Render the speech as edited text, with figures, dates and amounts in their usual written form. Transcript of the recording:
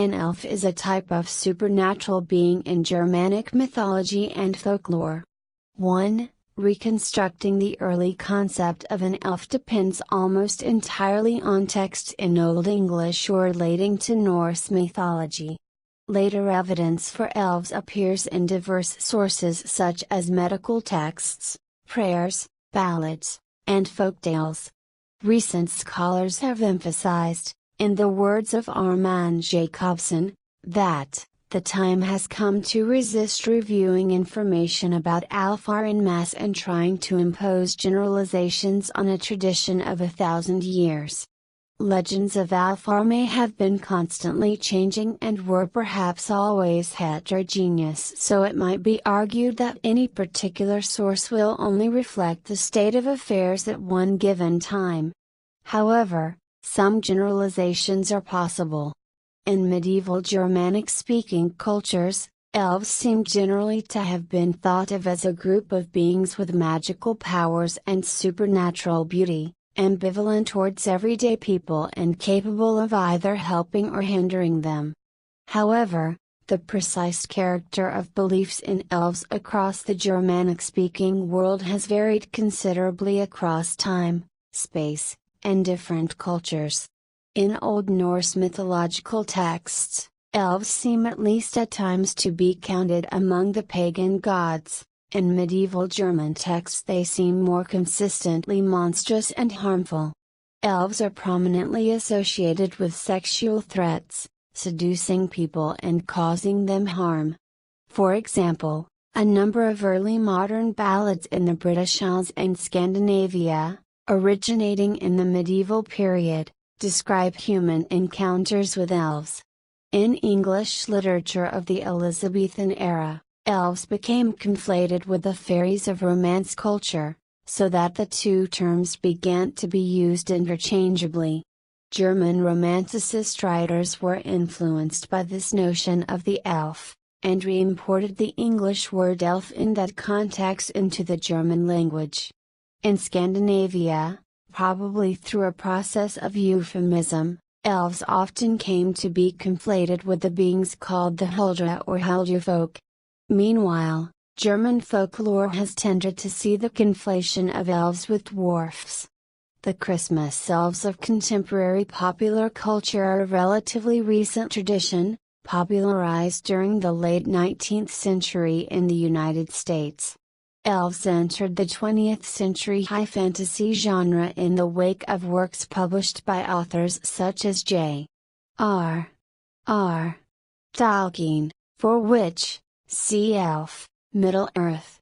An elf is a type of supernatural being in Germanic mythology and folklore. 1. Reconstructing the early concept of an elf depends almost entirely on texts in Old English or relating to Norse mythology. Later evidence for elves appears in diverse sources such as medical texts, prayers, ballads, and folktales. Recent scholars have emphasized, in the words of Ármann Jakobsson, that the time has come to resist reviewing information about álfar en masse and trying to impose generalizations on a tradition of 1,000 years. Legends of álfar may have been constantly changing and were perhaps always heterogeneous, so it might be argued that any particular source will only reflect the state of affairs at one given time. However, some generalizations are possible. In medieval Germanic-speaking cultures, elves seem generally to have been thought of as a group of beings with magical powers and supernatural beauty, ambivalent towards everyday people and capable of either helping or hindering them. However, the precise character of beliefs in elves across the Germanic-speaking world has varied considerably across time, space, and different cultures. In Old Norse mythological texts, elves seem at least at times to be counted among the pagan gods. In medieval German texts they seem more consistently monstrous and harmful. Elves are prominently associated with sexual threats, seducing people and causing them harm. For example, a number of early modern ballads in the British Isles and Scandinavia, originating in the medieval period, describe human encounters with elves. In English literature of the Elizabethan era, elves became conflated with the fairies of Romance culture, so that the two terms began to be used interchangeably. German Romanticist writers were influenced by this notion of the elf, and re-imported the English word elf in that context into the German language. In Scandinavia, probably through a process of euphemism, elves often came to be conflated with the beings called the huldra or heldufolk. Meanwhile, German folklore has tended to see the conflation of elves with dwarfs. The Christmas elves of contemporary popular culture are a relatively recent tradition, popularized during the late 19th century in the United States. Elves entered the 20th century high fantasy genre in the wake of works published by authors such as J.R.R. Tolkien, for which, see Elf, Middle-earth.